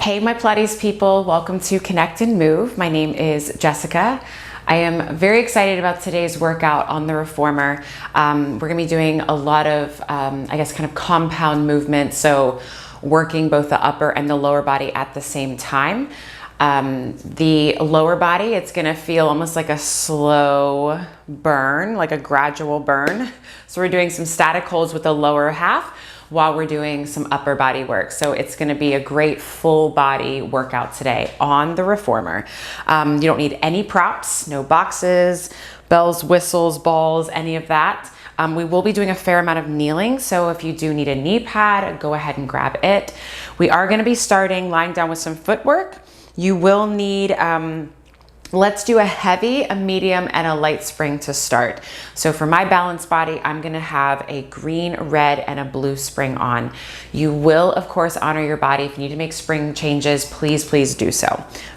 Hey, my Pilates people, welcome to Connect and Move. My name is Jessica. I am very excited about today's workout on the reformer. We're gonna be doing a lot of, I guess, kind of compound movement. So working both the upper and the lower body at the same time. The lower body, it's gonna feel almost like a slow burn, like a gradual burn. So we're doing some static holds with the lower half while we're doing some upper body work. So it's gonna be a great full body workout today on the reformer. You don't need any props, no boxes, bells, whistles, balls, any of that. We will be doing a fair amount of kneeling, so if you do need a knee pad, go ahead and grab it. We are gonna be starting lying down with some footwork. You will need, let's do a heavy, a medium, and a light spring to start. So for my balanced body, I'm gonna have a green, red, and a blue spring on. You will, of course, honor your body. If you need to make spring changes, please do so.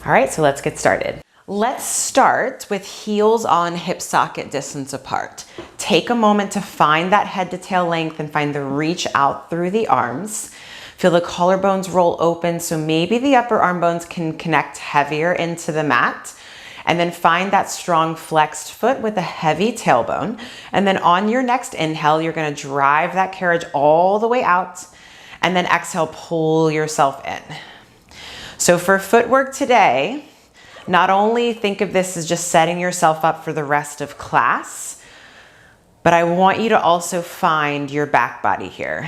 All right, so let's get started. Let's start with heels on hip socket distance apart. Take a moment to find that head to tail length and find the reach out through the arms. Feel the collarbones roll open, so maybe the upper arm bones can connect heavier into the mat. And then find that strong flexed foot with a heavy tailbone. And then on your next inhale, you're gonna drive that carriage all the way out. And then exhale, pull yourself in. So for footwork today, not only think of this as just setting yourself up for the rest of class, but I want you to also find your back body here.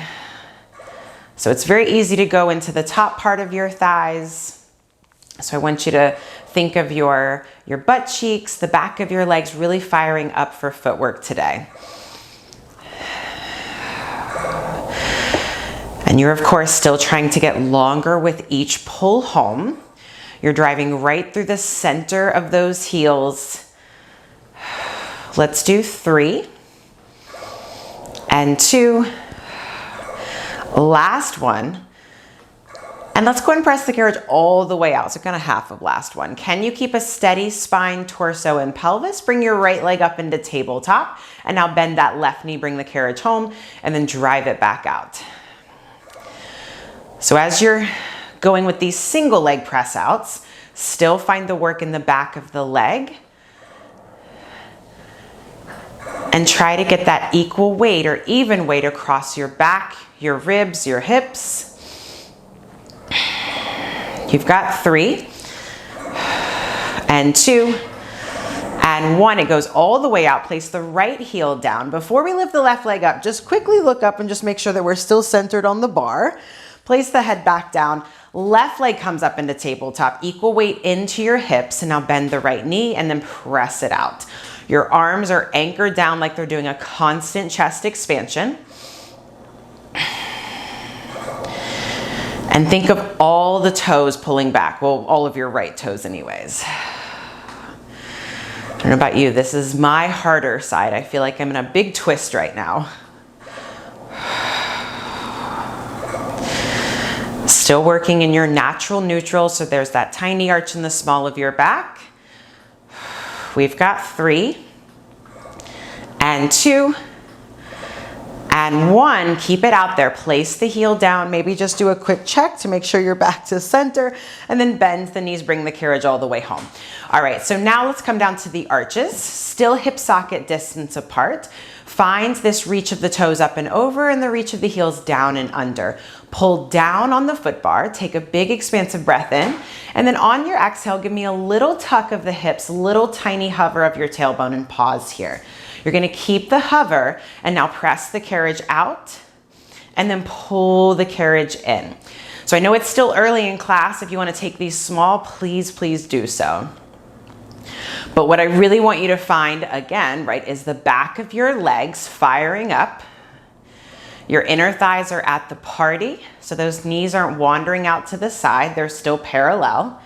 So it's very easy to go into the top part of your thighs. So I want you to think of your butt cheeks, the back of your legs really firing up for footwork today. And you're of course still trying to get longer with each pull home. You're driving right through the center of those heels. Let's do 3 and 2. Last one. And let's go ahead and press the carriage all the way out. So kind of half of last one. Can you keep a steady spine, torso, and pelvis? Bring your right leg up into tabletop. And now bend that left knee, bring the carriage home, and then drive it back out. So as you're going with these single leg press outs, still find the work in the back of the leg. And try to get that equal weight or even weight across your back, your ribs, your hips. You've got 3 and 2 and 1. It goes all the way out. Place the right heel down. Before we lift the left leg up, just quickly look up and just make sure that we're still centered on the bar. Place the head back down. Left leg comes up into tabletop. Equal weight into your hips, and now bend the right knee and then press it out. Your arms are anchored down like they're doing a constant chest expansion. And think of all the toes pulling back. Well, all of your right toes anyways. I don't know about you, this is my harder side. I feel like I'm in a big twist right now. Still working in your natural neutral, so there's that tiny arch in the small of your back. We've got 3 and 2 and 1. Keep it out there. Place the heel down. Maybe just do a quick check to make sure you're back to center, and then bend the knees, bring the carriage all the way home. All right, so now let's come down to the arches. Still hip socket distance apart. Find this reach of the toes up and over and the reach of the heels down and under. Pull down on the foot bar. Take a big expansive breath in. And then on your exhale, give me a little tuck of the hips, little tiny hover of your tailbone, and pause here. You're gonna keep the hover and now press the carriage out and then pull the carriage in. So I know it's still early in class. If you wanna take these small, please do so. But what I really want you to find again, right, is the back of your legs firing up. Your inner thighs are at the party, so those knees aren't wandering out to the side. They're still parallel.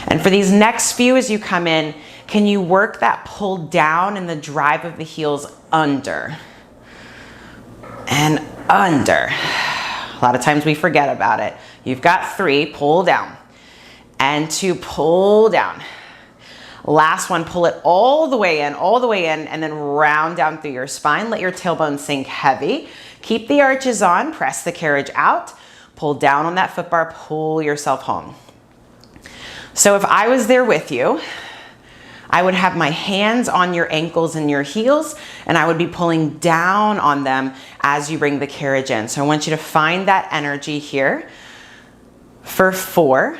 And for these next few, as you come in, can you work that pull down and the drive of the heels under and under? A lot of times we forget about it. You've got 3, pull down, and 2, pull down. Last one, pull it all the way in, and then round down through your spine. Let your tailbone sink heavy. Keep the arches on, press the carriage out. pull down on that foot bar, pull yourself home. So if I was there with you, I would have my hands on your ankles and your heels, and I would be pulling down on them as you bring the carriage in. So I want you to find that energy here for 4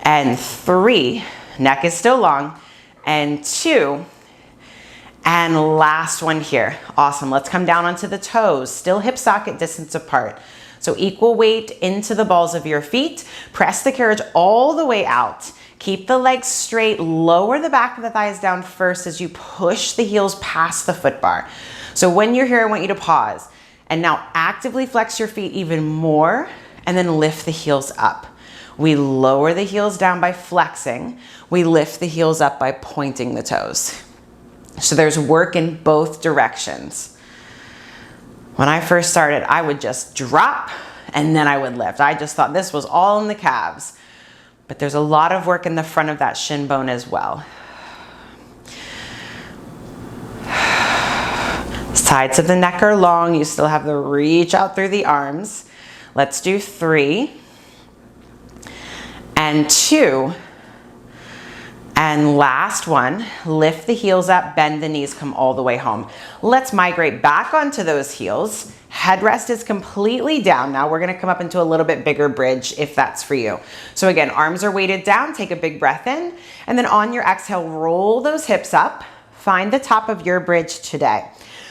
and 3, neck is still long, and 2, and last one here. Awesome, let's come down onto the toes, still hip socket distance apart. So equal weight into the balls of your feet. Press the carriage all the way out. Keep the legs straight. Lower the back of the thighs down first as you push the heels past the foot bar. So when you're here, I want you to pause. And now actively flex your feet even more and then lift the heels up. We lower the heels down by flexing. We lift the heels up by pointing the toes. So there's work in both directions. When I first started, I would just drop and then I would lift. I just thought this was all in the calves, but there's a lot of work in the front of that shin bone as well. Sides of the neck are long. You still have the reach out through the arms. Let's do 3 and 2. And last one, lift the heels up, bend the knees, come all the way home. Let's migrate back onto those heels. Headrest is completely down. Now we're gonna come up into a little bit bigger bridge if that's for you. So again, arms are weighted down, take a big breath in, and then on your exhale, roll those hips up. Find the top of your bridge today.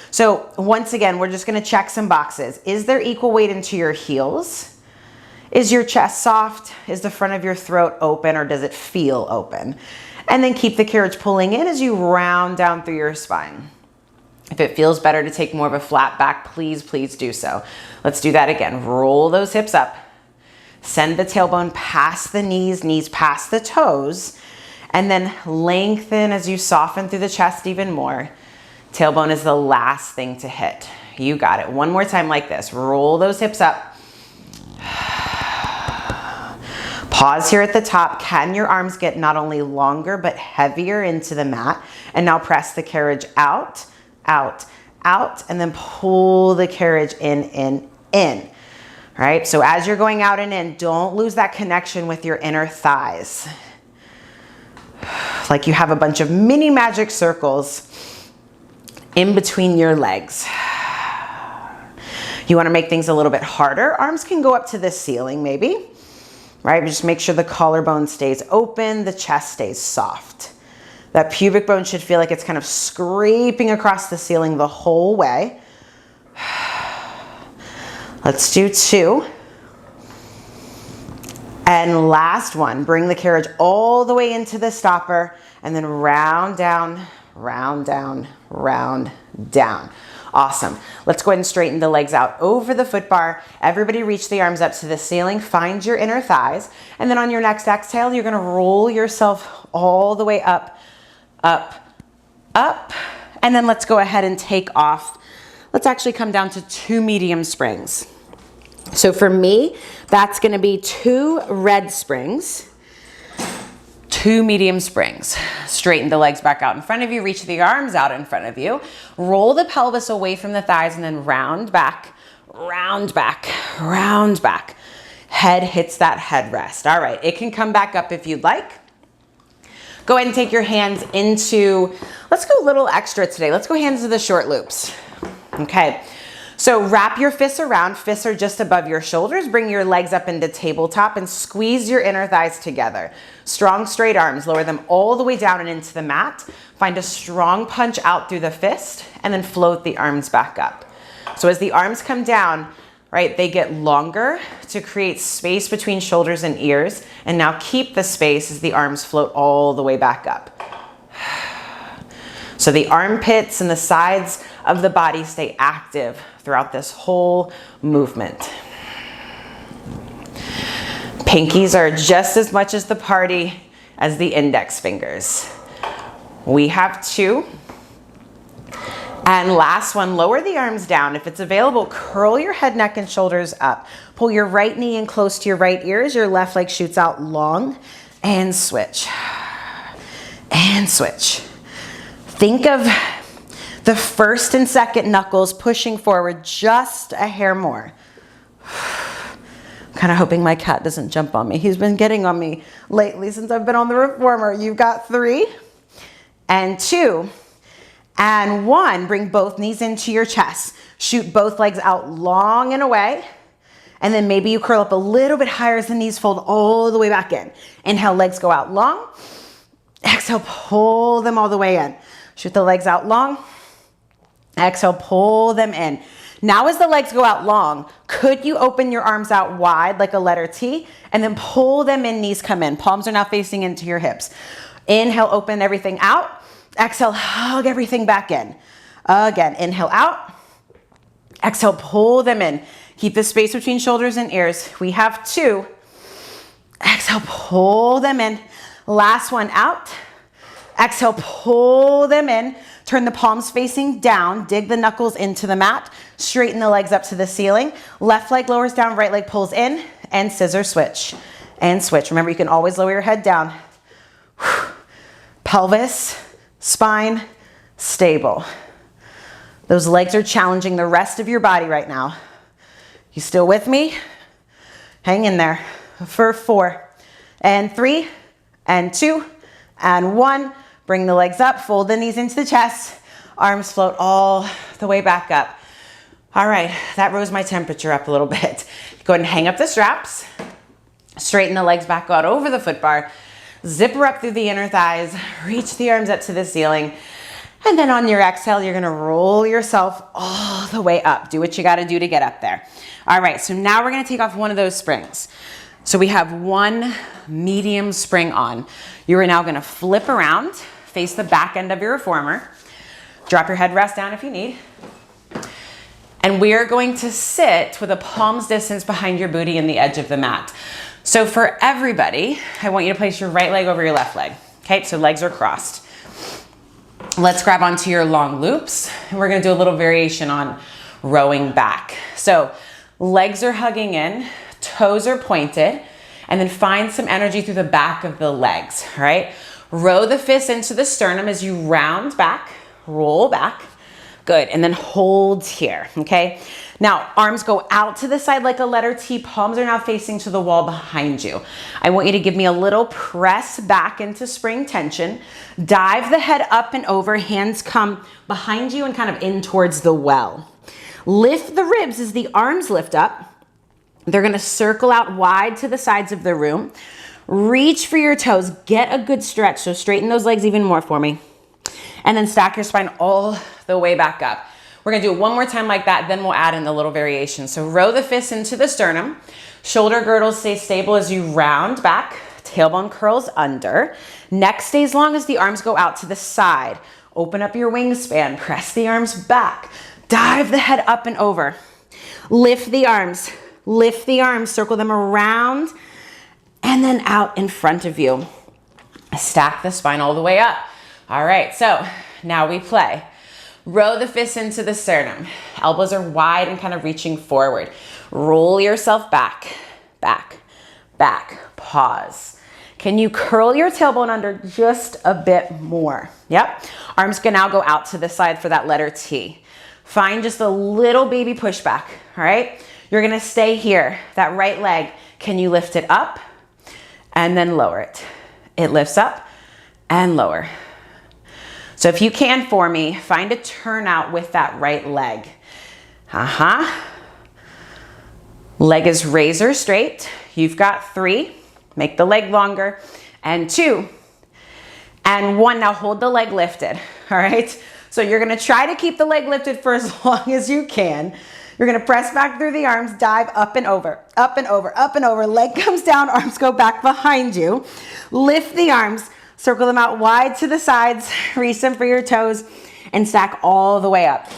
So once again, we're just gonna check some boxes. Is there equal weight into your heels? Is your chest soft? Is the front of your throat open, or does it feel open? And then keep the carriage pulling in as you round down through your spine. If it feels better to take more of a flat back, please, please do so. Let's do that again. Roll those hips up. Send the tailbone past the knees, knees past the toes, and then lengthen as you soften through the chest even more. Tailbone is the last thing to hit. You got it. One more time like this. Roll those hips up. Pause here at the top. Can your arms get not only longer but heavier into the mat? And now press the carriage out, out, out, and then pull the carriage in, in. All right, so as you're going out and in, don't lose that connection with your inner thighs. Like you have a bunch of mini magic circles in between your legs. You want to make things a little bit harder. Arms can go up to the ceiling maybe. Right, just make sure the collarbone stays open, the chest stays soft. That pubic bone should feel like it's kind of scraping across the ceiling the whole way. Let's do 2. And last one, bring the carriage all the way into the stopper and then round down, round down, round down. Awesome. Let's go ahead and straighten the legs out over the foot bar. Everybody reach the arms up to the ceiling. Find your inner thighs. And then on your next exhale, you're going to roll yourself all the way up, up, up. And then let's go ahead and take off. Let's actually come down to 2 medium springs. So for me, that's going to be 2 red springs. 2 medium springs. Straighten the legs back out in front of you, reach the arms out in front of you, roll the pelvis away from the thighs and then round back, round back, round back. Head hits that headrest. All right, it can come back up if you'd like. Go ahead and take your hands into, let's go a little extra today. Let's go hands to the short loops. Okay. So wrap your fists around, fists are just above your shoulders. Bring your legs up into tabletop and squeeze your inner thighs together. Strong straight arms, lower them all the way down and into the mat. Find a strong punch out through the fist and then float the arms back up. So as the arms come down, right, they get longer to create space between shoulders and ears. And now keep the space as the arms float all the way back up. So the armpits and the sides of the body stay active throughout this whole movement. Pinkies are just as much as the party as the index fingers. We have 2. And last one, lower the arms down. If it's available, curl your head, neck, and shoulders up. Pull your right knee in close to your right ear as your left leg shoots out long, and switch. And switch. Think of the first and second knuckles pushing forward just a hair more. Kind of hoping my cat doesn't jump on me. He's been getting on me lately since I've been on the reformer. You've got 3 and 2 and 1. Bring both knees into your chest. Shoot both legs out long and away. And then maybe you curl up a little bit higher as the knees fold all the way back in. Inhale, legs go out long. Exhale, pull them all the way in. Shoot the legs out long. Exhale, pull them in. Now as the legs go out long, could you open your arms out wide like a letter T and then pull them in, knees come in. Palms are now facing into your hips. Inhale, open everything out. Exhale, hug everything back in. Again, inhale out. Exhale, pull them in. Keep the space between shoulders and ears. We have 2. Exhale, pull them in. Last one out. Exhale, pull them in. Turn the palms facing down. Dig the knuckles into the mat. Straighten the legs up to the ceiling. Left leg lowers down, right leg pulls in, and scissor switch. And switch. Remember, you can always lower your head down. Pelvis, spine, stable. Those legs are challenging the rest of your body right now. You still with me? Hang in there for 4 and 3 and 2 and 1. Bring the legs up, fold the knees into the chest. Arms float all the way back up. All right, that rose my temperature up a little bit. Go ahead and hang up the straps. Straighten the legs back out over the foot bar. Zipper up through the inner thighs. Reach the arms up to the ceiling. And then on your exhale, you're gonna roll yourself all the way up. Do what you gotta do to get up there. All right, so now we're gonna take off one of those springs. So we have 1 medium spring on. You are now gonna flip around, face the back end of your reformer. Drop your head rest down if you need. And we are going to sit with a palm's distance behind your booty and the edge of the mat. So for everybody, I want you to place your right leg over your left leg. Okay, so legs are crossed. Let's grab onto your long loops. And we're gonna do a little variation on rowing back. So legs are hugging in, toes are pointed, and then find some energy through the back of the legs, all right? Row the fists into the sternum as you round back, roll back. Good, and then hold here, okay? Now, arms go out to the side like a letter T. Palms are now facing to the wall behind you. I want you to give me a little press back into spring tension. Dive the head up and over. Hands come behind you and kind of in towards the well. Lift the ribs as the arms lift up. They're gonna circle out wide to the sides of the room. Reach for your toes. Get a good stretch, so straighten those legs even more for me. And then stack your spine all the way back up. We're gonna do it one more time like that, then we'll add in the little variation. So row the fists into the sternum. Shoulder girdles stay stable as you round back. Tailbone curls under. Neck stays long as the arms go out to the side. Open up your wingspan. Press the arms back. Dive the head up and over. Lift the arms. Lift the arms. Circle them around and then out in front of you. Stack the spine all the way up. All right, so now we play. Row the fists into the sternum. Elbows are wide and kind of reaching forward. Roll yourself back, back, back. Pause. Can you curl your tailbone under just a bit more? Yep. Arms can now go out to the side for that letter T. Find just a little baby pushback, all right? You're gonna stay here. That right leg, can you lift it up and then lower it? It lifts up and lower. So if you can for me, find a turnout with that right leg. Leg is razor straight. You've got 3. Make the leg longer. And 2. And 1. Now hold the leg lifted. All right. So you're going to try to keep the leg lifted for as long as you can. You're going to press back through the arms, dive up and over, up and over, up and over. Leg comes down, arms go back behind you. Lift the arms. Circle them out wide to the sides, reach them for your toes, and stack all the way up.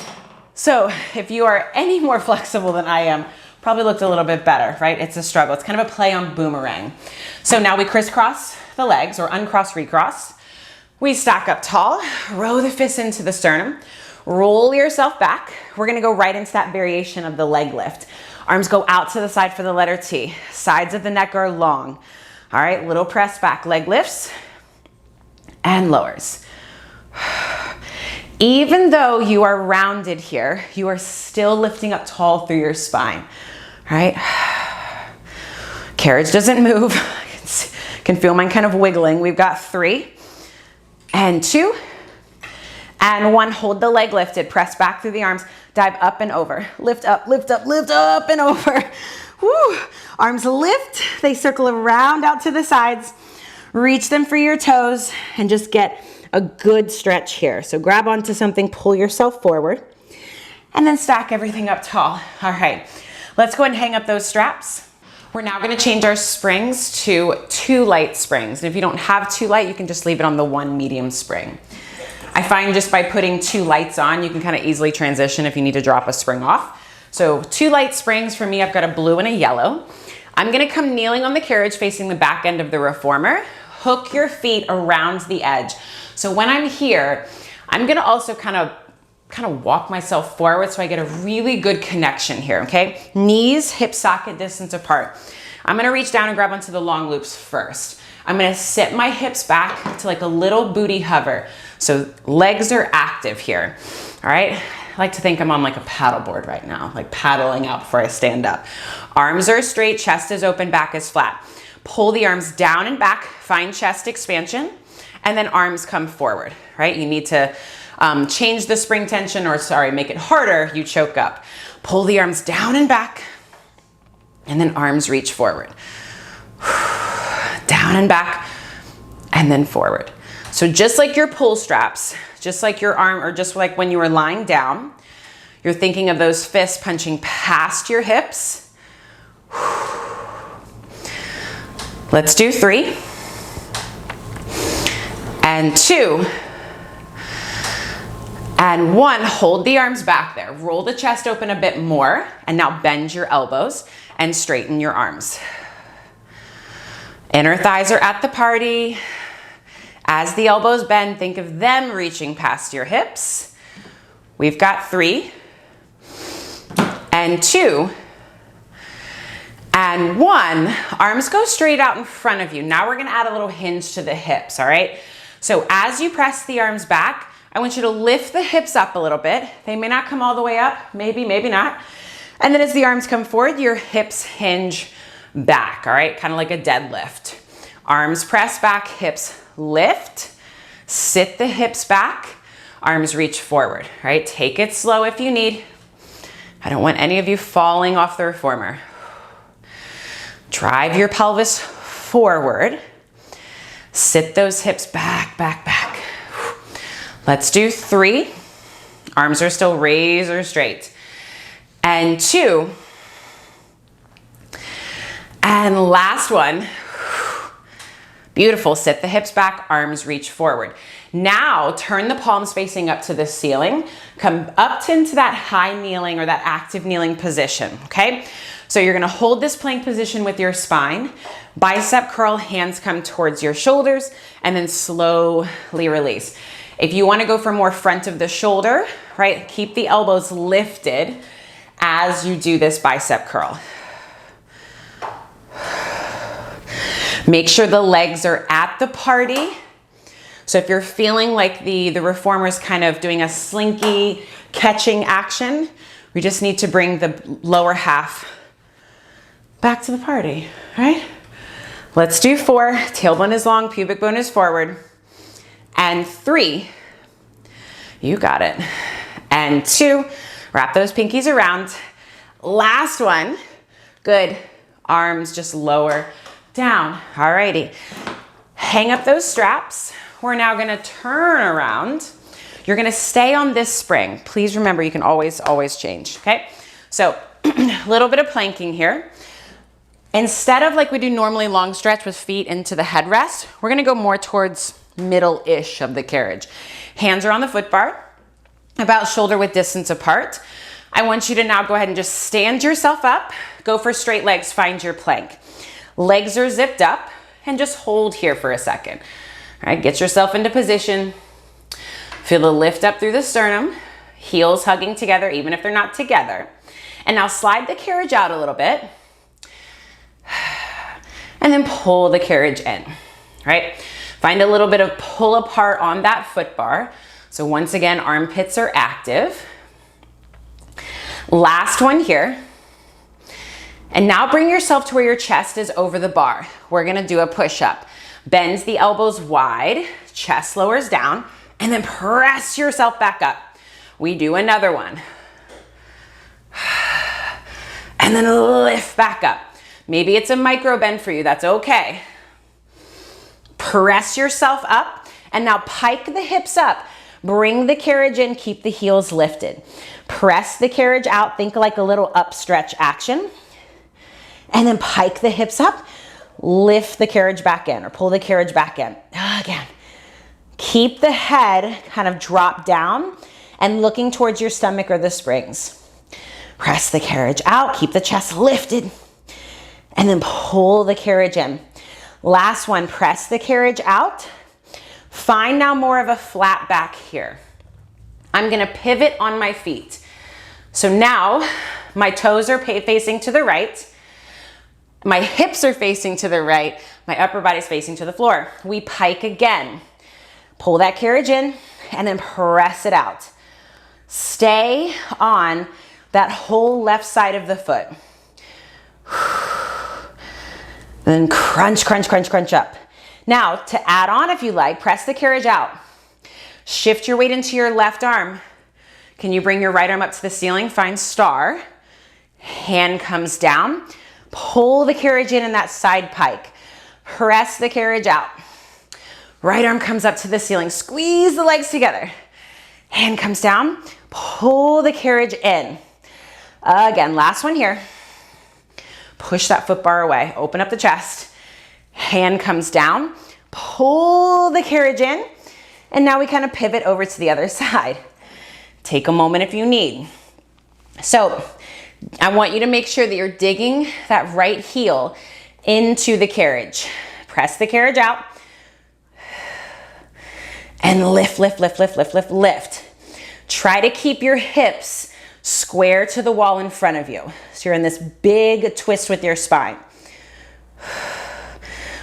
So if you are any more flexible than I am, probably looked a little bit better, right? It's a struggle. It's kind of a play on boomerang. So now we crisscross the legs, or uncross, recross. We stack up tall, row the fists into the sternum, roll yourself back. We're gonna go right into that variation of the leg lift. Arms go out to the side for the letter T. Sides of the neck are long. All right, little press back, leg lifts, and lowers. Even though you are rounded here, you are still lifting up tall through your spine. All right. Carriage doesn't move. Can feel mine kind of wiggling. We've got 3 and 2 and 1. Hold the leg lifted. Press back through the arms. Dive up and over. Lift up, lift up, lift up and over. Woo. Arms lift. They circle around out to the sides. Reach them for your toes and just get a good stretch here. So grab onto something, pull yourself forward, and then stack everything up tall. All right, let's go ahead and hang up those straps. We're now gonna change our springs to 2 light springs. And if you don't have 2 light, you can just leave it on the 1 medium spring. I find just by putting 2 lights on, you can kind of easily transition if you need to drop a spring off. So 2 light springs for me. I've got a blue and a yellow. I'm gonna come kneeling on the carriage facing the back end of the reformer. Hook your feet around the edge. So when I'm here, I'm gonna also kind of walk myself forward so I get a really good connection here, okay? Knees, hip socket distance apart. I'm gonna reach down and grab onto the long loops first. I'm gonna sit my hips back to like a little booty hover. So legs are active here, all right? I like to think I'm on like a paddleboard right now, like paddling out before I stand up. Arms are straight, chest is open, back is flat. Pull the arms down and back, find chest expansion, and then arms come forward, right? You need to change the spring tension, or sorry, make it harder, you choke up. Pull the arms down and back, and then arms reach forward. Down and back, and then forward. So just like your pull straps, just like your arm, or just like when you were lying down, you're thinking of those fists punching past your hips. Let's do 3 and 2 and 1. Hold the arms back there. Roll the chest open a bit more, and now bend your elbows and straighten your arms. Inner thighs are at the party. As the elbows bend, think of them reaching past your hips. We've got 3 and 2 and 1. Arms go straight out in front of you. Now we're gonna add a little hinge to the hips, all right? So as you press the arms back, I want you to lift the hips up a little bit. They may not come all the way up, maybe, maybe not. And then as the arms come forward, your hips hinge back, all right? Kind of like a deadlift. Arms press back, hips lift. Sit the hips back, arms reach forward, all right? Take it slow if you need. I don't want any of you falling off the reformer. Drive your pelvis forward. Sit those hips back, back, back. Let's do 3. Arms are still razor straight. And 2. And last one. Beautiful. Sit the hips back, arms reach forward. Now turn the palms facing up to the ceiling. Come up into that high kneeling or that active kneeling position, okay? So you're gonna hold this plank position with your spine. Bicep curl, hands come towards your shoulders, and then slowly release. If you wanna go for more front of the shoulder, right, keep the elbows lifted as you do this bicep curl. Make sure the legs are at the party. So if you're feeling like the reformer's kind of doing a slinky catching action, we just need to bring the lower half back to the party, right? Let's do 4. Tailbone is long, pubic bone is forward. And 3. You got it. And 2. Wrap those pinkies around. Last one. Good. Arms just lower down. Alrighty. Hang up those straps. We're now gonna turn around. You're gonna stay on this spring. Please remember, you can always change, okay? So a little bit of planking here. Instead of like we do normally long stretch with feet into the headrest, we're gonna go more towards middle-ish of the carriage. Hands are on the foot bar, about shoulder width distance apart. I want you to now go ahead and just stand yourself up, go for straight legs, find your plank. Legs are zipped up, and just hold here for a second. All right, get yourself into position. Feel the lift up through the sternum, heels hugging together even if they're not together. And now slide the carriage out a little bit. And then pull the carriage in, right? Find a little bit of pull apart on that foot bar. So once again, armpits are active. Last one here. And now bring yourself to where your chest is over the bar. We're gonna do a push-up. Bend the elbows wide, chest lowers down, and then press yourself back up. We do another one. And then lift back up. Maybe it's a micro bend for you, that's okay. Press yourself up, and now pike the hips up. Bring the carriage in, keep the heels lifted. Press the carriage out, think like a little up stretch action. And then pike the hips up, lift the carriage back in or pull the carriage back in. Again, keep the head kind of drop down and looking towards your stomach or the springs. Press the carriage out, keep the chest lifted, and then pull the carriage in. Last one, press the carriage out. Find now more of a flat back here. I'm gonna pivot on my feet. So now my toes are facing to the right. My hips are facing to the right. My upper body's facing to the floor. We pike again. Pull that carriage in and then press it out. Stay on that whole left side of the foot. Then crunch, crunch, crunch, crunch up. Now to add on, if you like, press the carriage out. Shift your weight into your left arm. Can you bring your right arm up to the ceiling? Find star. Hand comes down. Pull the carriage in that side pike. Press the carriage out. Right arm comes up to the ceiling. Squeeze the legs together. Hand comes down. Pull the carriage in. Again, last one here. Push that foot bar away. Open up the chest. Hand comes down. Pull the carriage in. And now we kind of pivot over to the other side. Take a moment if you need. So I want you to make sure that you're digging that right heel into the carriage. Press the carriage out. And lift, lift, lift, lift, lift, lift, lift. Try to keep your hips square to the wall in front of you. So you're in this big twist with your spine.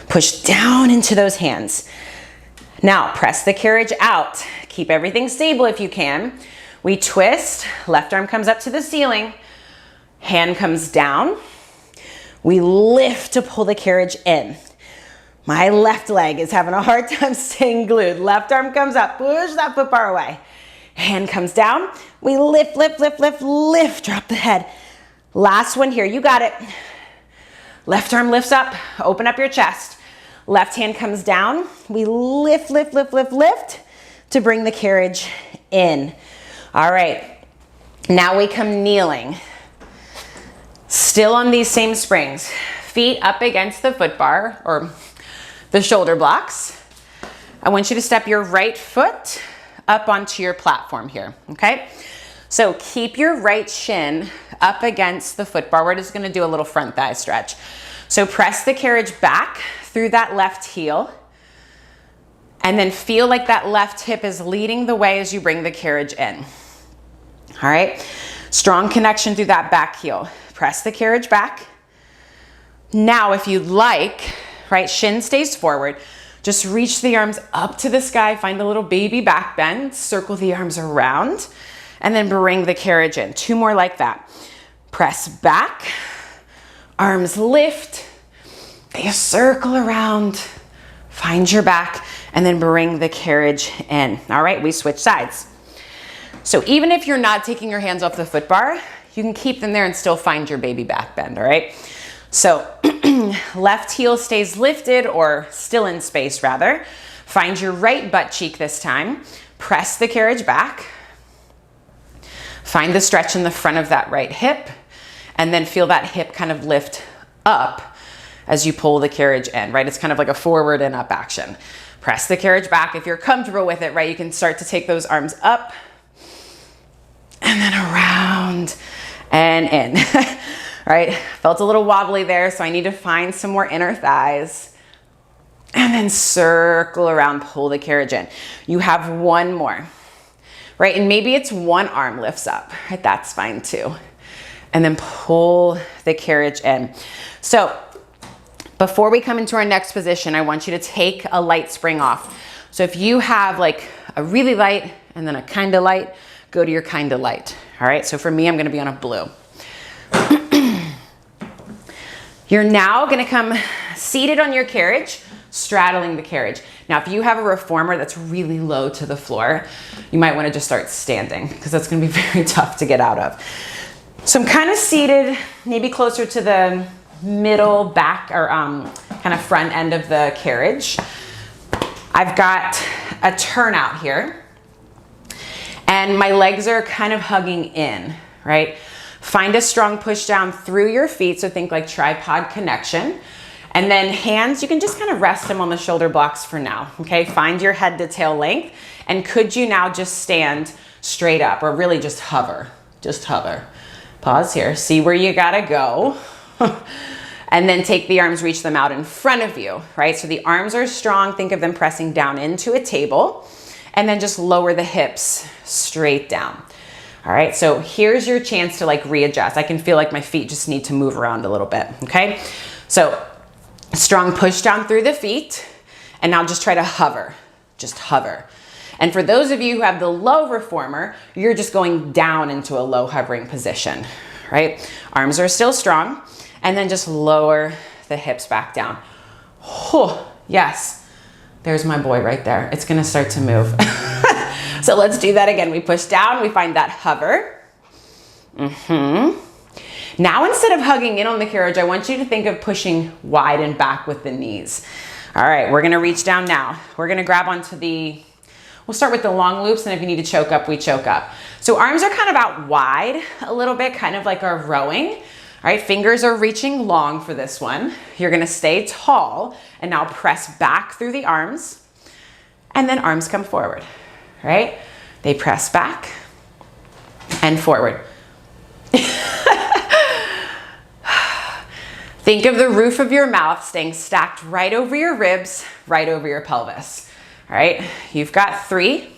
Push down into those hands. Now press the carriage out. Keep everything stable if you can. We twist, left arm comes up to the ceiling. Hand comes down. We lift to pull the carriage in. My left leg is having a hard time staying glued. Left arm comes up, push that foot bar away. Hand comes down. We lift, lift, lift, lift, lift, drop the head. Last one here, you got it. Left arm lifts up, open up your chest. Left hand comes down. We lift, lift, lift, lift, lift to bring the carriage in. All right, now we come kneeling. Still on these same springs. Feet up against the foot bar or the shoulder blocks. I want you to step your right foot up onto your platform here, okay? So keep your right shin up against the foot bar. We're just gonna do a little front thigh stretch. So press the carriage back through that left heel and then feel like that left hip is leading the way as you bring the carriage in. All right, strong connection through that back heel. Press the carriage back. Now, if you'd like, right, shin stays forward. Just reach the arms up to the sky, find a little baby back bend, circle the arms around, and then bring the carriage in. Two more like that. Press back, arms lift, you circle around, find your back, and then bring the carriage in. All right, we switch sides. So even if you're not taking your hands off the foot bar, you can keep them there and still find your baby back bend, all right? So left heel stays lifted or still in space rather. Find your right butt cheek this time. Press the carriage back. Find the stretch in the front of that right hip and then feel that hip kind of lift up as you pull the carriage in, right? It's kind of like a forward and up action. Press the carriage back. If you're comfortable with it, right, you can start to take those arms up and then around and in. All right, felt a little wobbly there, so I need to find some more inner thighs. And then circle around, pull the carriage in. You have one more, right? And maybe it's one arm lifts up, right? That's fine too. And then pull the carriage in. So before we come into our next position, I want you to take a light spring off. So if you have like a really light and then a kind of light, go to your kind of light. All right, so for me, I'm gonna be on a blue. You're now gonna come seated on your carriage, straddling the carriage. Now, if you have a reformer that's really low to the floor, you might wanna just start standing because that's gonna be very tough to get out of. So I'm kind of seated, maybe closer to the middle back or kind of front end of the carriage. I've got a turnout here and my legs are kind of hugging in, right? Find a strong push down through your feet. So think like tripod connection. And then hands, you can just kind of rest them on the shoulder blocks for now, okay? Find your head to tail length. And could you now just stand straight up or really just hover? Just hover. Pause here, see where you gotta go. And then take the arms, reach them out in front of you, right? So the arms are strong, think of them pressing down into a table, and then just lower the hips straight down. All right, so here's your chance to like readjust. I can feel like my feet just need to move around a little bit, okay? So strong push down through the feet, and now just try to hover, just hover. And for those of you who have the low reformer, you're just going down into a low hovering position, right? Arms are still strong, and then just lower the hips back down. Oh, yes, there's my boy right there. It's gonna start to move. So let's do that again. We push down, we find that hover. Now instead of hugging in on the carriage, I want you to think of pushing wide and back with the knees. All right, we're gonna reach down now. We're gonna grab onto we'll start with the long loops, and if you need to choke up, we choke up. So arms are kind of out wide a little bit, kind of like our rowing. All right, fingers are reaching long for this one. You're gonna stay tall and now press back through the arms, and then arms come forward, right? They press back and forward. Think of the roof of your mouth staying stacked right over your ribs, right over your pelvis. All right, you've got 3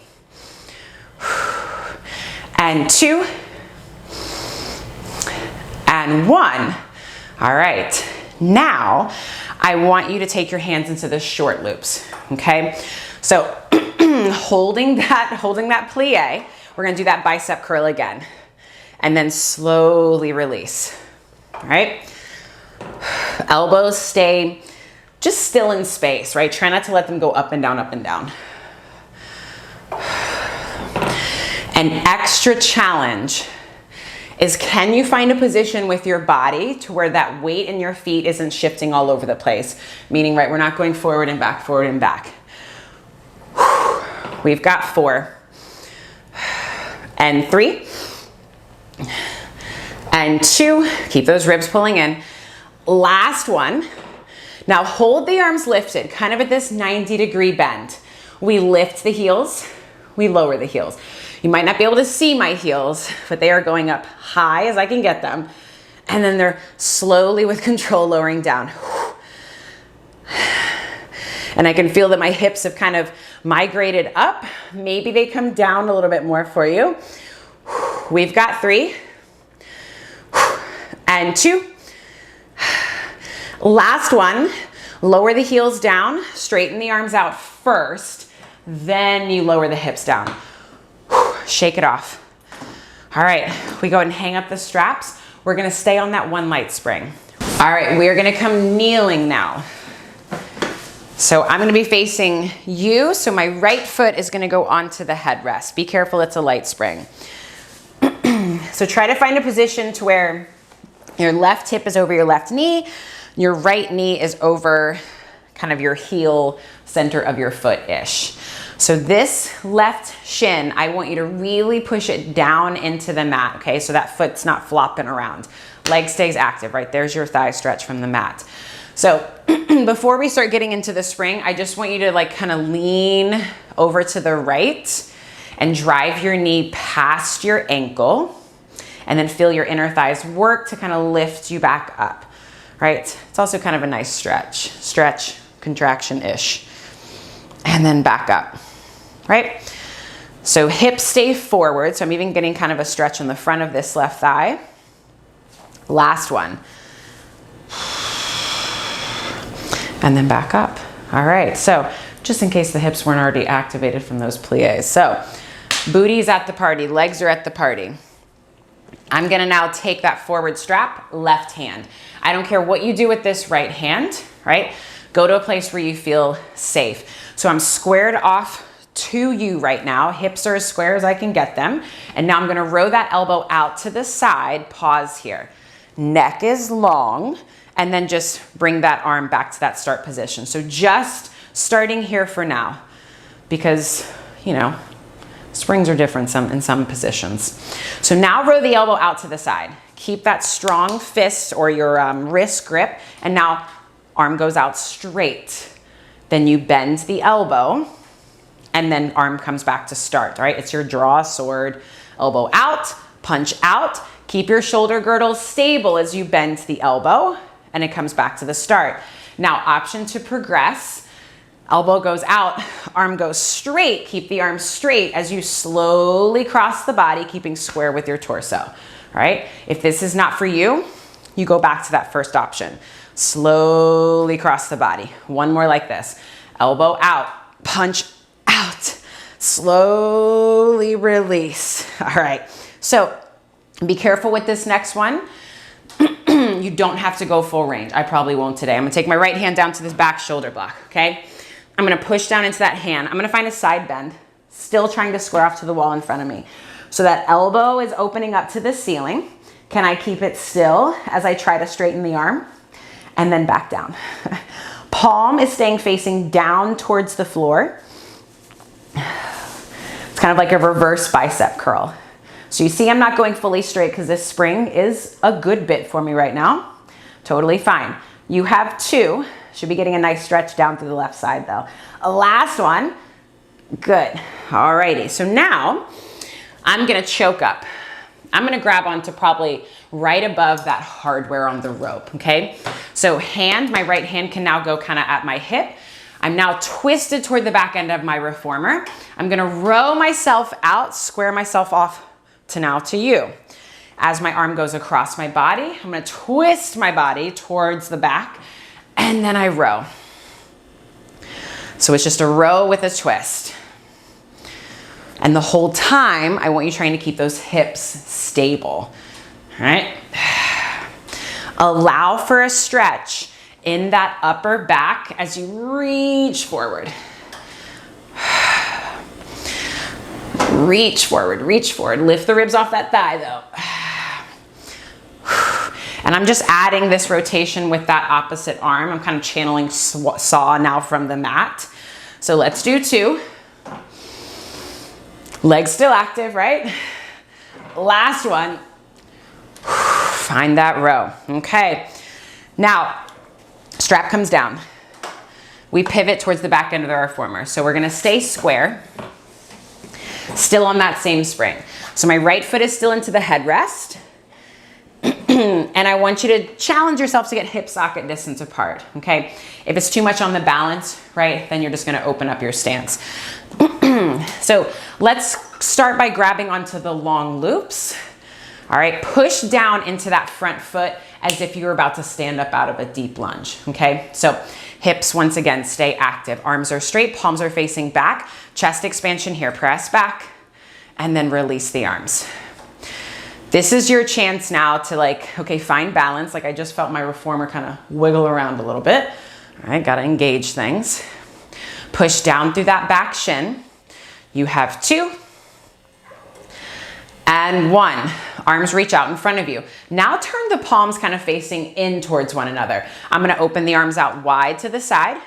and 2 and 1. All right, now I want you to take your hands into the short loops, okay? So holding that plie, we're gonna do that bicep curl again, and then slowly release, all right? Elbows stay just still in space, right? Try not to let them go up and down, up and down. An extra challenge is, can you find a position with your body to where that weight in your feet isn't shifting all over the place? Meaning, right, we're not going forward and back, forward and back. We've got 4 and 3 and 2. Keep those ribs pulling in. Last one. Now hold the arms lifted, kind of at this 90-degree bend. We lift the heels, we lower the heels. You might not be able to see my heels, but they are going up high as I can get them. And then they're slowly with control lowering down. And I can feel that my hips have kind of migrated up. Maybe they come down a little bit more for you. We've got 3 and 2. Last one, lower the heels down, straighten the arms out first, then you lower the hips down. Shake it off. All right, we go ahead and hang up the straps. We're gonna stay on that one light spring. All right, we are gonna come kneeling now. So I'm gonna be facing you, so my right foot is gonna go onto the headrest. Be careful, it's a light spring. So try to find a position to where your left hip is over your left knee, your right knee is over kind of your heel center of your foot-ish. So this left shin, I want you to really push it down into the mat, okay? So that foot's not flopping around. Leg stays active, right? There's your thigh stretch from the mat. So before we start getting into the spring, I just want you to like kind of lean over to the right and drive your knee past your ankle, and then feel your inner thighs work to kind of lift you back up. Right? It's also kind of a nice stretch, contraction-ish. And then back up, right? So hips stay forward. So I'm even getting kind of a stretch in the front of this left thigh. Last one. And then back up. All right, so just in case the hips weren't already activated from those plies. So booty's at the party, legs are at the party. I'm gonna now take that forward strap, left hand. I don't care what you do with this right hand, right? Go to a place where you feel safe. So I'm squared off to you right now. Hips are as square as I can get them. And now I'm gonna row that elbow out to the side, pause here. Neck is long, and then just bring that arm back to that start position. So just starting here for now, because, you know, springs are different in some positions. So now row the elbow out to the side. Keep that strong fist or your wrist grip, and now arm goes out straight. Then you bend the elbow, and then arm comes back to start, right? It's your draw sword, elbow out, punch out. Keep your shoulder girdle stable as you bend the elbow, and it comes back to the start. Now, option to progress. Elbow goes out, arm goes straight. Keep the arm straight as you slowly cross the body, keeping square with your torso, all right? If this is not for you, you go back to that first option. Slowly cross the body. One more like this. Elbow out, punch out, slowly release. All right, so be careful with this next one. You don't have to go full range. I probably won't today. I'm gonna take my right hand down to this back shoulder block, okay? I'm gonna push down into that hand. I'm gonna find a side bend, still trying to square off to the wall in front of me. So that elbow is opening up to the ceiling. Can I keep it still as I try to straighten the arm? And then back down. Palm is staying facing down towards the floor. It's kind of like a reverse bicep curl. So you see I'm not going fully straight because this spring is a good bit for me right now. Totally fine. You have two. Should be getting a nice stretch down through the left side though. A last one. Good. Alrighty. So now I'm gonna choke up. I'm gonna grab onto probably right above that hardware on the rope, okay? So my right hand can now go kind of at my hip. I'm now twisted toward the back end of my reformer. I'm gonna row myself out, square myself off to you. As my arm goes across my body, I'm gonna twist my body towards the back, and then I row. So it's just a row with a twist. And the whole time, I want you trying to keep those hips stable, all right? Allow for a stretch in that upper back as you reach forward. Reach forward, reach forward. Lift the ribs off that thigh though. And I'm just adding this rotation with that opposite arm. I'm kind of channeling saw now from the mat. So let's do two. Legs still active, right? Last one. Find that row. Okay. Now, strap comes down. We pivot towards the back end of the reformer. So we're gonna stay square, still on that same spring. So my right foot is still into the headrest. And I want you to challenge yourself to get hip socket distance apart, okay? If it's too much on the balance, right, then you're just gonna open up your stance. So let's start by grabbing onto the long loops. All right, push down into that front foot as if you were about to stand up out of a deep lunge, okay? So hips, once again, stay active. Arms are straight, palms are facing back. Chest expansion here, press back, and then release the arms. This is your chance now to okay, find balance. Like I just felt my reformer kind of wiggle around a little bit. All right, gotta engage things. Push down through that back shin. You have two and one. Arms reach out in front of you. Now turn the palms kind of facing in towards one another. I'm gonna open the arms out wide to the side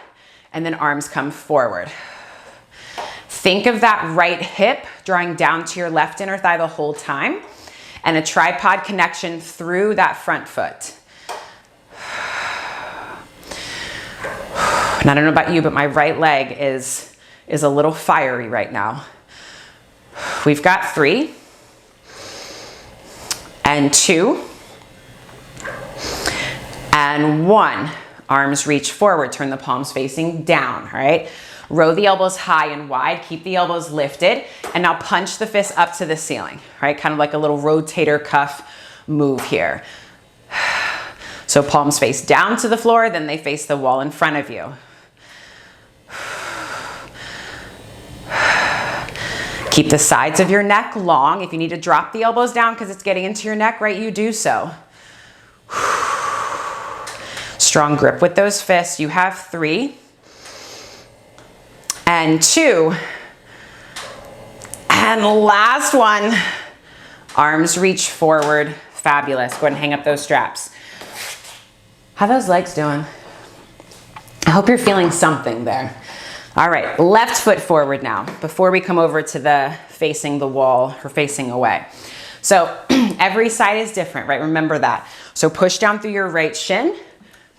and then arms come forward. Think of that right hip drawing down to your left inner thigh the whole time and a tripod connection through that front foot. And I don't know about you, but my right leg is a little fiery right now. We've got 3 and 2 and 1. Arms reach forward, turn the palms facing down, all right? Row the elbows high and wide, keep the elbows lifted, and now punch the fist up to the ceiling, right? Kind of like a little rotator cuff move here. So palms face down to the floor, then they face the wall in front of you. Keep the sides of your neck long. If you need to drop the elbows down because it's getting into your neck, right, you do so. Strong grip with those fists. You have 3 and 2 and last one. Arms reach forward. Fabulous. Go ahead and hang up those straps. How are those legs doing? I hope you're feeling something there. All right, left foot forward now before we come over to the facing the wall or facing away. So every side is different, right? Remember that. So push down through your right shin,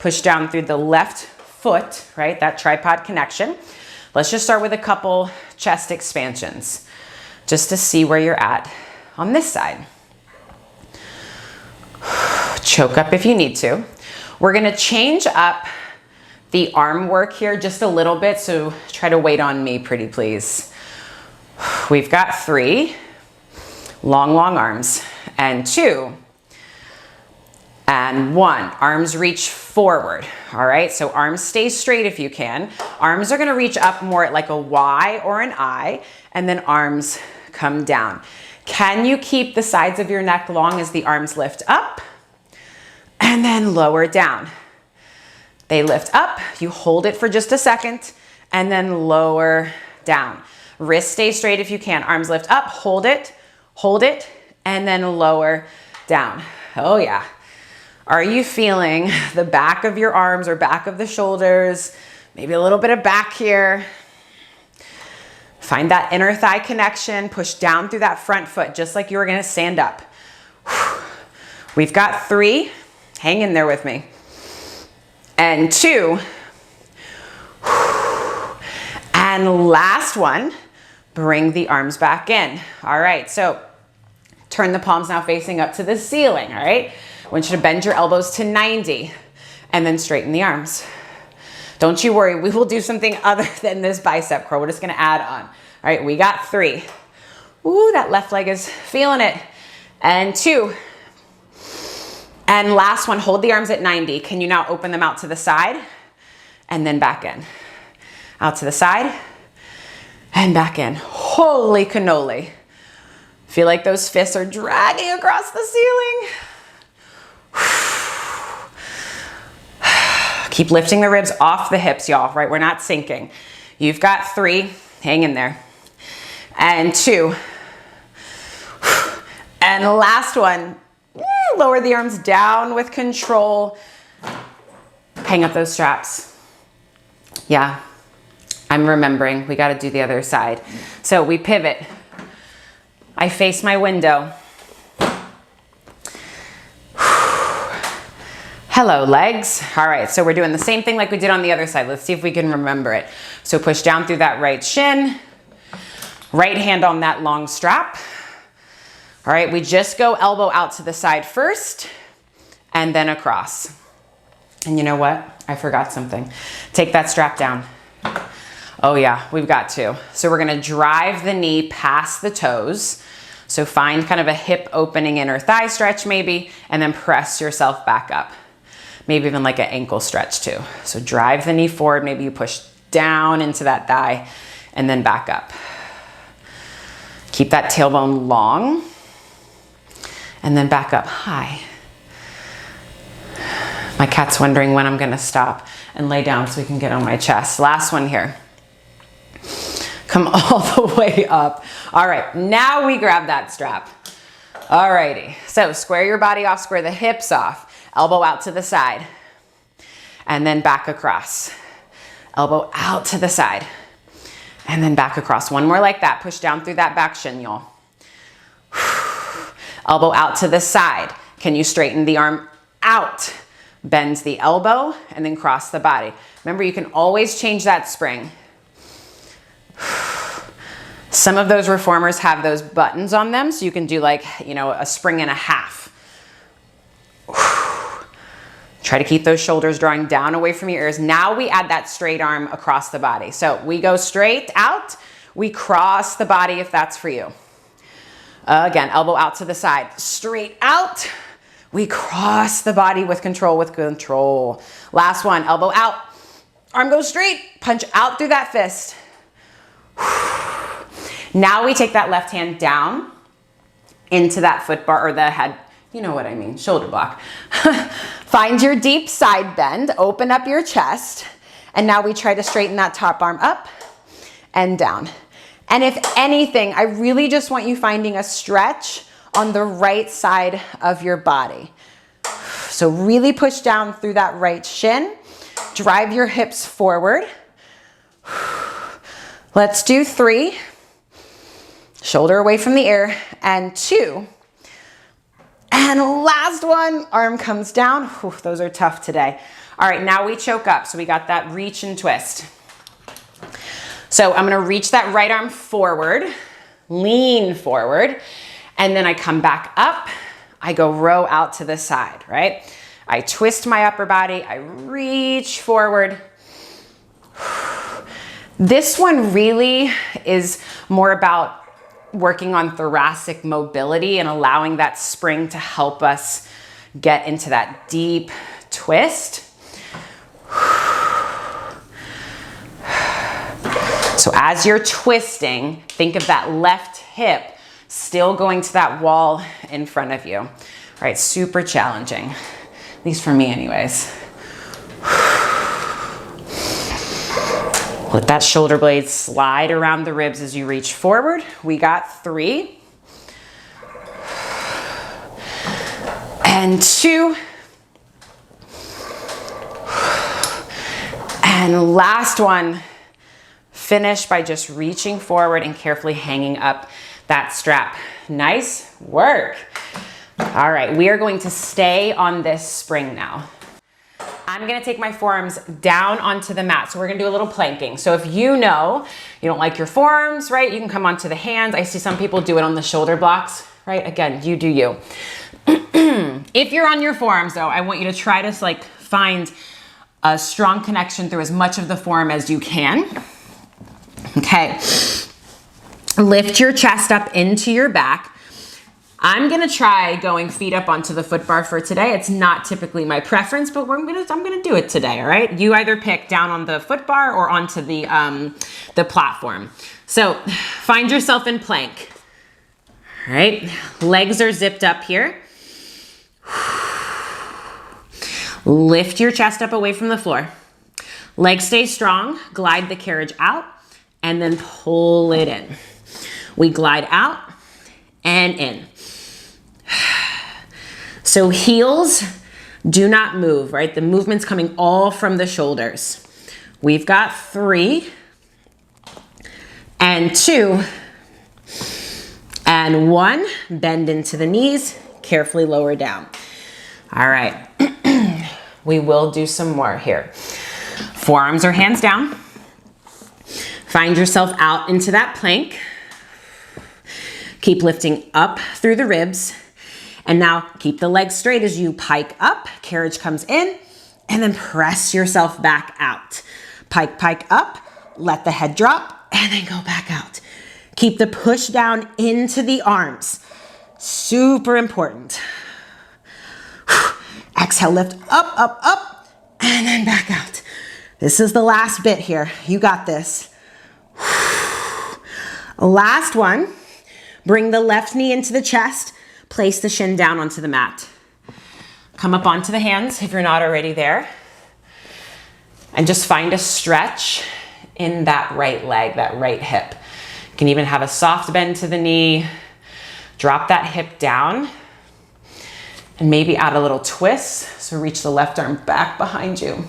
push down through the left foot, right? That tripod connection. Let's just start with a couple chest expansions just to see where you're at on this side. Choke up if you need to. We're gonna change up the arm work here just a little bit, so try to wait on me, pretty please. We've got 3 long arms, and 2 and 1. Arms reach forward, all right? So arms stay straight if you can. Arms are gonna reach up more at like a Y or an I, and then arms come down. Can you keep the sides of your neck long as the arms lift up and then lower down? They lift up, you hold it for just a second, and then lower down. Wrists stay straight if you can. Arms lift up, hold it, and then lower down. Oh yeah. Are you feeling the back of your arms or back of the shoulders? Maybe a little bit of back here. Find that inner thigh connection. Push down through that front foot just like you were gonna stand up. We've got 3. Hang in there with me. And 2, and last one, bring the arms back in. All right, so turn the palms now facing up to the ceiling, all right? I want you to bend your elbows to 90 and then straighten the arms. Don't you worry, we will do something other than this bicep curl. We're just gonna add on. All right, we got 3. Ooh, that left leg is feeling it. And 2. And last one, hold the arms at 90. Can you now open them out to the side and then back in? Out to the side and back in. Holy cannoli. Feel like those fists are dragging across the ceiling. Keep lifting the ribs off the hips, y'all, right? We're not sinking. You've got 3, hang in there. And 2. And the last one. Lower the arms down with control. Hang up those straps. Yeah, I'm remembering. We got to do the other side. So we pivot. I face my window. Hello, legs. All right, so we're doing the same thing like we did on the other side. Let's see if we can remember it. So push down through that right shin. Right hand on that long strap. All right, we just go elbow out to the side first and then across. And you know what? I forgot something. Take that strap down. Oh yeah, we've got to. So we're gonna drive the knee past the toes. So find kind of a hip opening inner thigh stretch maybe, and then press yourself back up. Maybe even like an ankle stretch too. So drive the knee forward, maybe you push down into that thigh and then back up. Keep that tailbone long. And then back up high. My cat's wondering when I'm gonna stop and lay down so we can get on my chest. Last one here. Come all the way up. All right, now we grab that strap. All righty, so square your body off, square the hips off. Elbow out to the side. And then back across. Elbow out to the side. And then back across. One more like that. Push down through that back shin, y'all. Elbow out to the side. Can you straighten the arm out? Bend the elbow and then cross the body. Remember, you can always change that spring. Some of those reformers have those buttons on them, so you can do like, you know, a spring and a half. Try to keep those shoulders drawing down away from your ears. Now we add that straight arm across the body. So we go straight out, we cross the body if that's for you. Again, elbow out to the side, straight out. We cross the body with control, Last one, elbow out, arm goes straight, punch out through that fist. Now we take that left hand down into that foot bar or the head, you know what I mean, shoulder block. Find your deep side bend, open up your chest, and now we try to straighten that top arm up and down. And if anything, I really just want you finding a stretch on the right side of your body. So really push down through that right shin, drive your hips forward. Let's do 3. Shoulder away from the ear, and 2. And last one, arm comes down. Whew, those are tough today. All right, now we choke up. So we got that reach and twist. So I'm gonna reach that right arm forward, lean forward, and then I come back up. I go row out to the side, right? I twist my upper body, I reach forward. This one really is more about working on thoracic mobility and allowing that spring to help us get into that deep twist. So as you're twisting, think of that left hip still going to that wall in front of you. All right, super challenging, at least for me anyways. Let that shoulder blade slide around the ribs as you reach forward. We got 3. And 2. And last one. Finish by just reaching forward and carefully hanging up that strap. Nice work. All right, we are going to stay on this spring now. I'm gonna take my forearms down onto the mat. So we're gonna do a little planking. So if you know you don't like your forearms, right, you can come onto the hands. I see some people do it on the shoulder blocks, right? Again, you do you. If you're on your forearms though, I want you to try to like find a strong connection through as much of the forearm as you can. Okay, lift your chest up into your back. I'm gonna try going feet up onto the foot bar for today. It's not typically my preference, but I'm gonna do it today, all right? You either pick down on the foot bar or onto the platform. So find yourself in plank, all right? Legs are zipped up here. Lift your chest up away from the floor. Legs stay strong, glide the carriage out, and then pull it in. We glide out and in. So heels do not move, right? The movement's coming all from the shoulders. We've got 3 and 2 and 1. Bend into the knees, carefully lower down. All right, we will do some more here. Forearms or hands down. Find yourself out into that plank. Keep lifting up through the ribs. And now keep the legs straight as you pike up, carriage comes in, and then press yourself back out. Pike, pike up, let the head drop, and then go back out. Keep the push down into the arms. Super important. Exhale, lift up, up, up, and then back out. This is the last bit here. You got this. Last one. Bring the left knee into the chest. Place the shin down onto the mat. Come up onto the hands if you're not already there. And just find a stretch in that right leg, that right hip. You can even have a soft bend to the knee. Drop that hip down. And maybe add a little twist. So reach the left arm back behind you.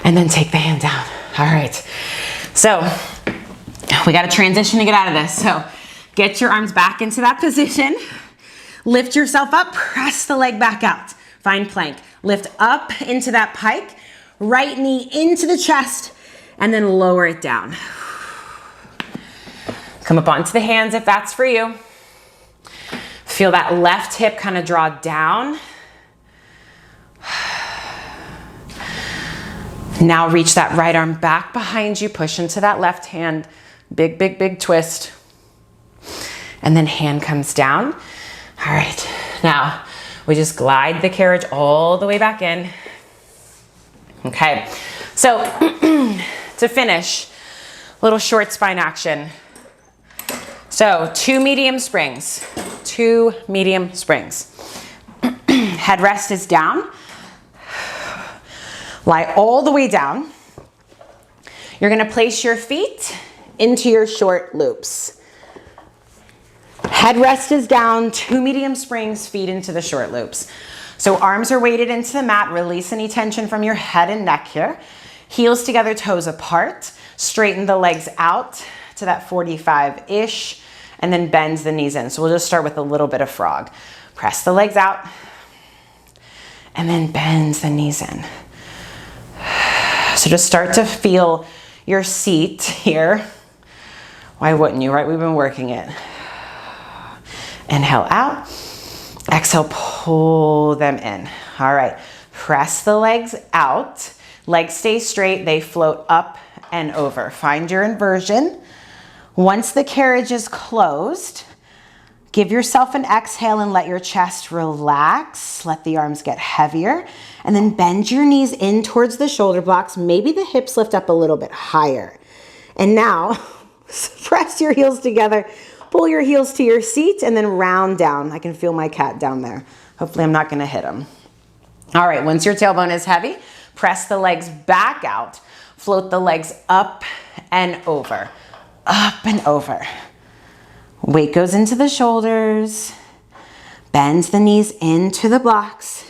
And then take the hand down. All right. So we got to transition to get out of this. So get your arms back into that position. Lift yourself up, press the leg back out. Find plank. Lift up into that pike, right knee into the chest, and then lower it down. Come up onto the hands if that's for you. Feel that left hip kind of draw down. Now reach that right arm back behind you, push into that left hand. Big, big, big twist. And then hand comes down. All right, now we just glide the carriage all the way back in. Okay, so to finish, little short spine action. So 2 medium springs, 2 medium springs. Headrest is down. Lie all the way down. You're gonna place your feet into your short loops. Headrest is down, 2 medium springs, feet into the short loops. So arms are weighted into the mat, release any tension from your head and neck here. Heels together, toes apart. Straighten the legs out to that 45-ish, and then bend the knees in. So we'll just start with a little bit of frog. Press the legs out, and then bend the knees in. So just start to feel your seat here. Why wouldn't you, right? We've been working it. Inhale out. Exhale, pull them in. All right, press the legs out. Legs stay straight, they float up and over. Find your inversion. Once the carriage is closed, give yourself an exhale and let your chest relax. Let the arms get heavier. And then bend your knees in towards the shoulder blocks. Maybe the hips lift up a little bit higher. And now, press your heels together. Pull your heels to your seat and then round down. I can feel my cat down there. Hopefully I'm not gonna hit him. All right, once your tailbone is heavy, press the legs back out. Float the legs up and over, up and over. Weight goes into the shoulders. Bend the knees into the blocks.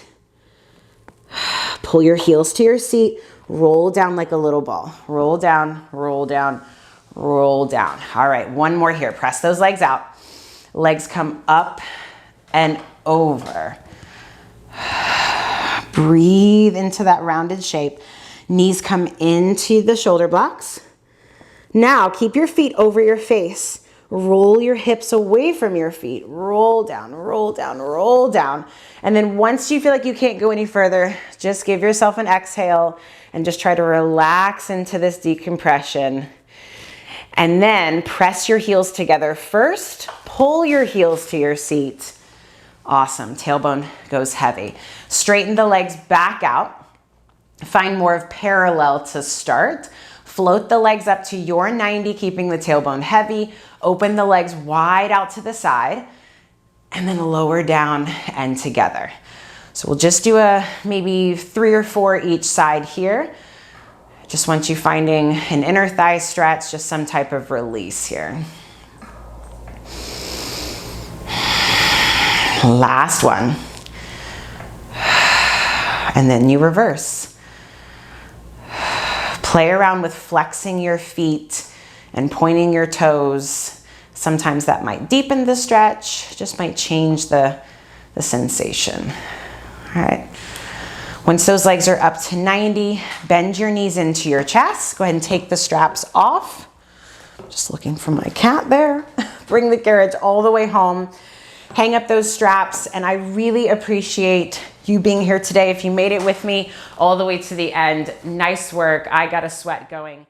Pull your heels to your seat. Roll down like a little ball. Roll down, roll down, roll down. All right, one more here. Press those legs out. Legs come up and over. Breathe into that rounded shape. Knees come into the shoulder blocks. Now keep your feet over your face. Roll your hips away from your feet. Roll down, roll down, roll down. And then once you feel like you can't go any further, just give yourself an exhale and just try to relax into this decompression. And then press your heels together first. Pull your heels to your seat. Awesome. Tailbone goes heavy. Straighten the legs back out. Find more of parallel to start. Float the legs up to your 90, keeping the tailbone heavy. Open the legs wide out to the side. And then lower down and together. So we'll just do maybe 3 or 4 each side here. Just want you finding an inner thigh stretch, just some type of release here. Last one. And then you reverse. Play around with flexing your feet and pointing your toes. Sometimes that might deepen the stretch, just might change the sensation. All right. Once those legs are up to 90, bend your knees into your chest. Go ahead and take the straps off. Just looking for my cat there. Bring the carriage all the way home. Hang up those straps, and I really appreciate you being here today. If you made it with me all the way to the end, nice work. I got a sweat going.